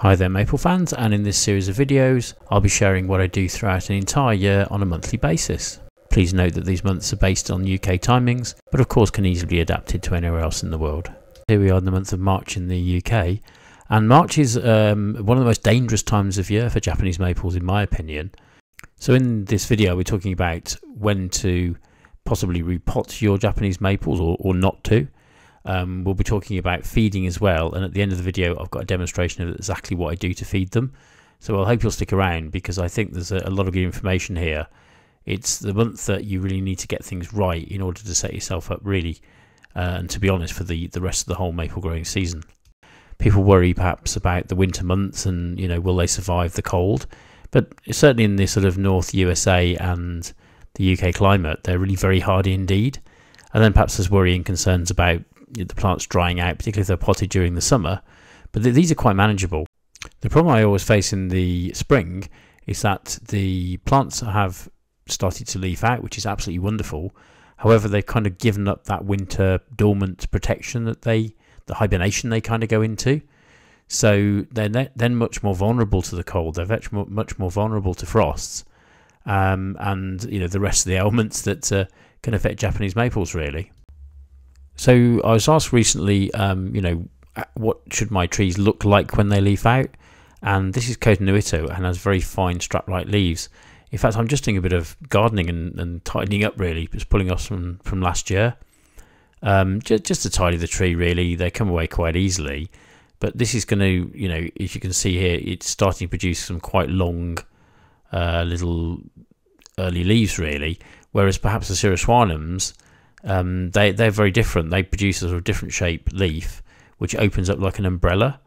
Hi there maple fans, and in this series of videos I'll be sharing what I do throughout an entire year on a monthly basis. Please note that these months are based on UK timings, but of course can easily be adapted to anywhere else in the world. Here we are in the month of March in the UK, and March is one of the most dangerous times of year for Japanese maples in my opinion. So in this video we're talking about when to possibly repot your Japanese maples or not to. We'll be talking about feeding as well, and at the end of the video I've got a demonstration of exactly what I do to feed them. So I hope you'll stick around because I think there's a lot of good information here. It's the month that you really need to get things right in order to set yourself up really, and to be honest, for the rest of the whole maple growing season. People worry perhaps about the winter months and, you know, will they survive the cold? But certainly in this sort of North USA and the UK climate, they're really very hardy indeed. And then perhaps there's worrying concerns about the plants drying out, particularly if they're potted during the summer, but these are quite manageable. The problem I always face in the spring is that the plants have started to leaf out, which is absolutely wonderful. However, they've kind of given up that winter dormant protection that the hibernation they kind of go into. So they're then much more vulnerable to the cold. They're much more vulnerable to frosts, and you know, the rest of the elements that can affect Japanese maples really. So I was asked recently, you know, what should my trees look like when they leaf out? And this is Kotonuito and has very fine strap-like leaves. In fact, I'm just doing a bit of gardening and tidying up really, just pulling off from last year. Just to tidy the tree really. They come away quite easily. But this is going to, you know, if you can see here, it's starting to produce some quite long little early leaves really. Whereas perhaps the Cirroswanums, they're very different. They produce a sort of different shaped leaf which opens up like an umbrella,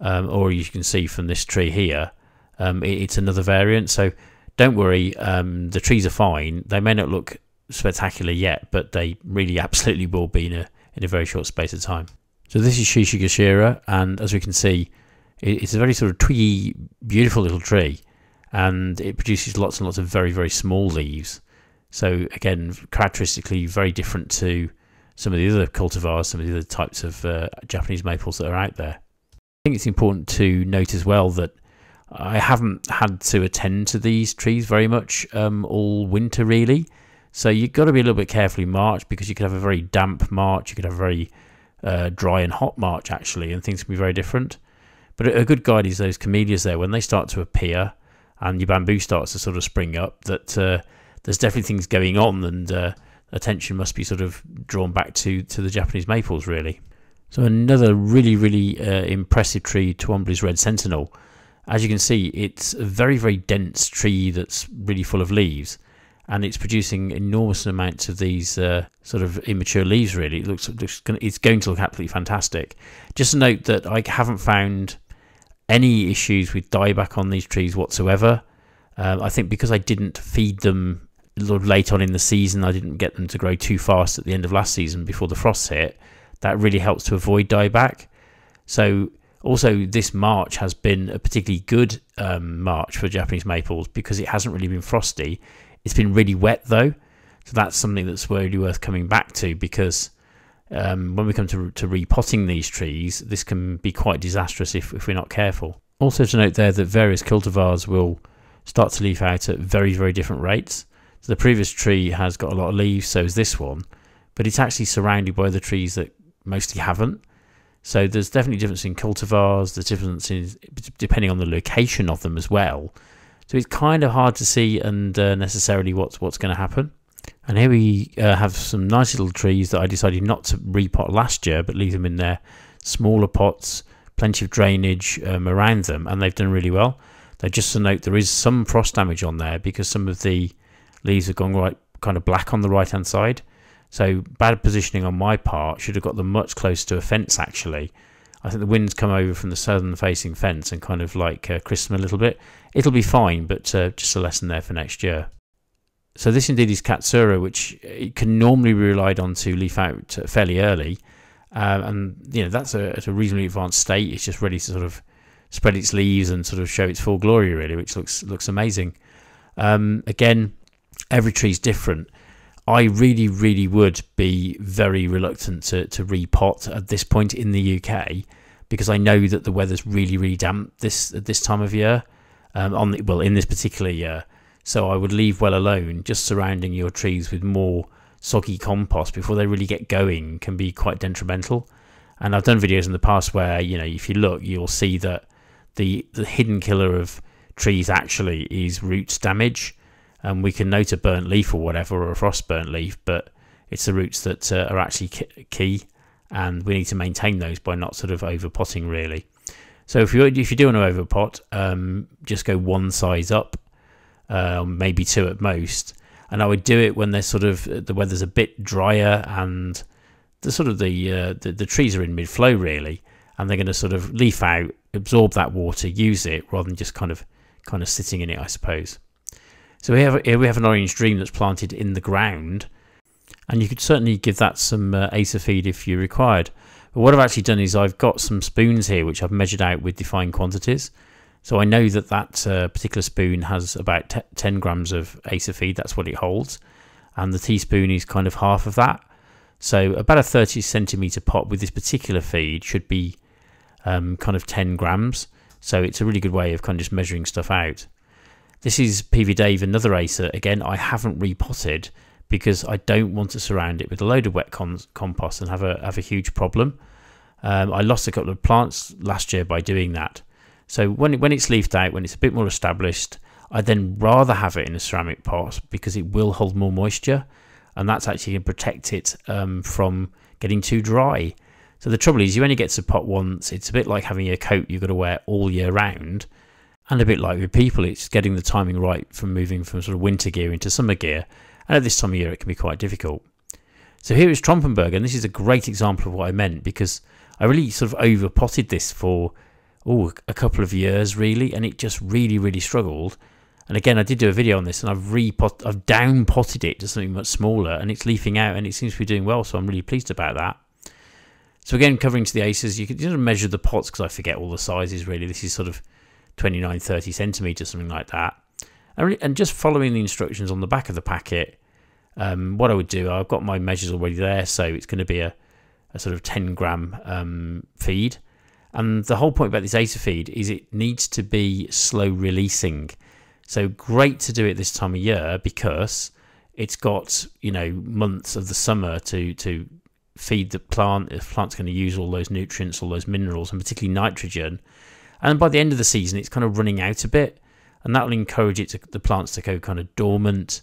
or you can see from this tree here, it's another variant. So don't worry, the trees are fine. They may not look spectacular yet, but they really absolutely will be in a very short space of time. So this is Shishigashira, and as we can see, it's a very sort of twiggy, beautiful little tree, and it produces lots and lots of very, very small leaves. So again, characteristically very different to some of the other cultivars, some of the other types of Japanese maples that are out there. I think it's important to note as well that I haven't had to attend to these trees very much all winter really. So you've got to be a little bit careful in March, because you could have a very damp March, you could have a very dry and hot March actually, and things can be very different. But a good guide is those camellias there, when they start to appear and your bamboo starts to sort of spring up, that there's definitely things going on, and attention must be sort of drawn back to the Japanese maples really. So another really impressive tree, Twombly's Red Sentinel. As you can see, it's a very, very dense tree that's really full of leaves, and it's producing enormous amounts of these sort of immature leaves really. It's going to look absolutely fantastic. Just a note that I haven't found any issues with dieback on these trees whatsoever. I think because I didn't feed them a little late on in the season, I didn't get them to grow too fast at the end of last season before the frosts hit. That really helps to avoid dieback. So also this March has been a particularly good March for Japanese maples because it hasn't really been frosty. It's been really wet though, so that's something that's really worth coming back to, because when we come to repotting these trees, this can be quite disastrous if we're not careful. Also to note there that various cultivars will start to leaf out at very, very different rates. So the previous tree has got a lot of leaves, so is this one, but it's actually surrounded by the trees that mostly haven't. So there's definitely a difference in cultivars, there's differences depending on the location of them as well. So it's kind of hard to see and necessarily what's going to happen. And here we have some nice little trees that I decided not to repot last year, but leave them in their smaller pots, plenty of drainage around them, and they've done really well. Though just to note, there is some frost damage on there because some of the leaves have gone right kind of black on the right hand side. So bad positioning on my part, should have got them much closer to a fence actually. I think the wind's come over from the southern facing fence and kind of like crisped them a little bit. It'll be fine, but just a lesson there for next year. So this indeed is Katsura, which it can normally be relied on to leaf out fairly early. And you know, that's at a reasonably advanced state. It's just ready to sort of spread its leaves and sort of show its full glory really, which looks amazing. Again, every tree's different. I really would be very reluctant to repot at this point in the UK, because I know that the weather's really damp this time of year, in this particular year. So I would leave well alone. Just surrounding your trees with more soggy compost before they really get going can be quite detrimental. And I've done videos in the past where, you know, if you look, you'll see that the hidden killer of trees actually is roots damage. And we can note a burnt leaf or whatever, or a frost burnt leaf, but it's the roots that are actually key, and we need to maintain those by not sort of over potting really. So if you do want to over pot, just go one size up, maybe two at most. And I would do it when there's sort of the weather's a bit drier and the trees are in mid flow really, and they're going to sort of leaf out, absorb that water, use it, rather than just kind of sitting in it, I suppose. So here we have an orange dream that's planted in the ground, and you could certainly give that some Acer feed if you required. But what I've actually done is I've got some spoons here which I've measured out with defined quantities. So I know that particular spoon has about 10 grams of Acer feed. That's what it holds, and the teaspoon is kind of half of that. So about a 30 centimetre pot with this particular feed should be kind of 10 grams. So it's a really good way of kind of just measuring stuff out. This is PV Dave, another Acer. Again, I haven't repotted because I don't want to surround it with a load of wet compost and have a huge problem. I lost a couple of plants last year by doing that. So when it's leafed out, when it's a bit more established, I then rather have it in a ceramic pot because it will hold more moisture, and that's actually going to protect it from getting too dry. So the trouble is you only get to pot once. It's a bit like having a coat you've got to wear all year round. And a bit like with people, it's getting the timing right from moving from sort of winter gear into summer gear. And at this time of year, it can be quite difficult. So here is Trompenberg, and this is a great example of what I meant, because I really sort of over potted this for a couple of years really, and it just really struggled. And again, I did do a video on this, and I've down potted it to something much smaller, and it's leafing out, and it seems to be doing well. So I'm really pleased about that. So again, covering to the Acers, you can just measure the pots because I forget all the sizes really. This is sort of 29-30 centimeters, something like that, and just following the instructions on the back of the packet. What I would do, I've got my measures already there, so it's going to be a sort of 10 gram feed. And the whole point about this Acer feed is it needs to be slow releasing. So great to do it this time of year because it's got, you know, months of the summer to feed the plant. The plant's going to use all those nutrients, all those minerals, and particularly nitrogen. And by the end of the season, it's kind of running out a bit, and that will encourage the plants to go kind of dormant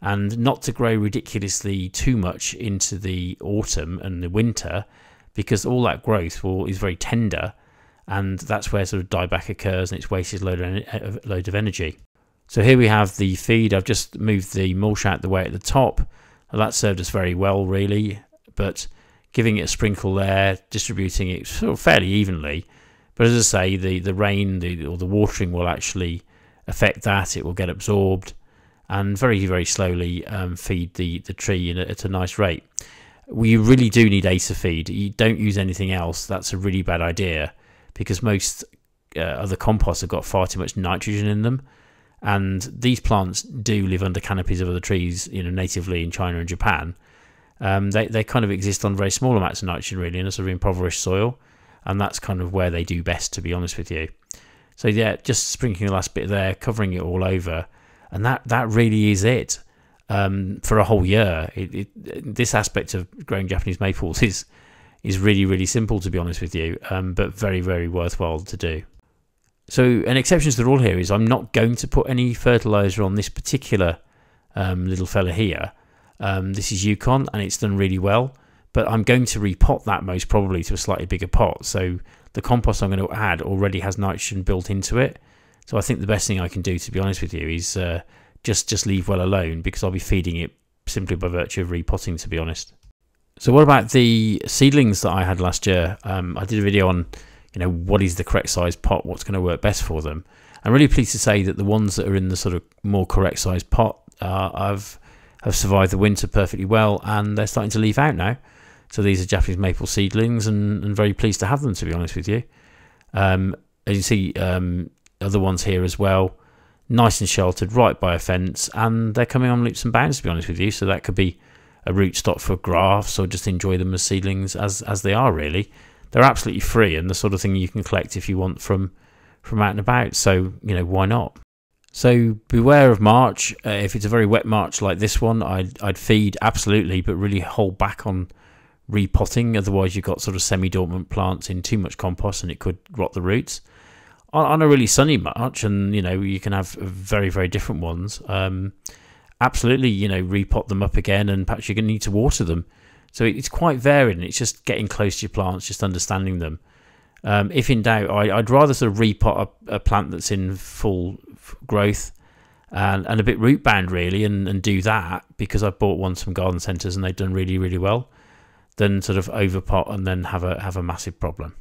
and not to grow ridiculously too much into the autumn and the winter, because all that growth is very tender, and that's where sort of dieback occurs, and it's wasted a load of energy. So here we have the feed. I've just moved the mulch out the way at the top. Well, that served us very well, really, but giving it a sprinkle there, distributing it sort of fairly evenly. But as I say, the rain or the watering will actually affect that. It will get absorbed and very slowly feed the tree at a nice rate. We really do need Acer feed. You don't use anything else. That's a really bad idea, because most other composts have got far too much nitrogen in them. And these plants do live under canopies of other trees, you know, natively in China and Japan. They kind of exist on very small amounts of nitrogen, really, in a sort of impoverished soil. And that's kind of where they do best, to be honest with you. So yeah, just sprinkling the last bit there, covering it all over, and that really is it for a whole year. This aspect of growing Japanese maples is really simple, to be honest with you, but very worthwhile to do. So an exception to the rule here is I'm not going to put any fertilizer on this particular little fella here. This is Yukon, and it's done really well. But I'm going to repot that most probably to a slightly bigger pot. So the compost I'm going to add already has nitrogen built into it. So I think the best thing I can do, to be honest with you, is just leave well alone, because I'll be feeding it simply by virtue of repotting, to be honest. So what about the seedlings that I had last year? I did a video on, you know, what is the correct size pot, what's going to work best for them. I'm really pleased to say that the ones that are in the sort of more correct size pot have survived the winter perfectly well, and they're starting to leaf out now. So these are Japanese maple seedlings, and very pleased to have them, to be honest with you. As you see, other ones here as well, nice and sheltered right by a fence, and they're coming on leaps and bounds, to be honest with you. So that could be a rootstock for grafts, or just enjoy them as seedlings as they are, really. they're absolutely free and the sort of thing you can collect if you want from out and about. So, you know, why not? So beware of March. If it's a very wet March like this one, I'd feed absolutely, but really hold back on repotting. Otherwise, you've got sort of semi-dormant plants in too much compost and it could rot the roots. On a really sunny March, and you know, you can have very, very different ones. Absolutely, you know, repot them up again, and perhaps you're going to need to water them. So it's quite varied, and it's just getting close to your plants, just understanding them. If in doubt, I'd rather sort of repot a plant that's in full growth and a bit root bound really, and do that, because I bought one from garden centres and they've done really, really well, than sort of overpot and then have a massive problem.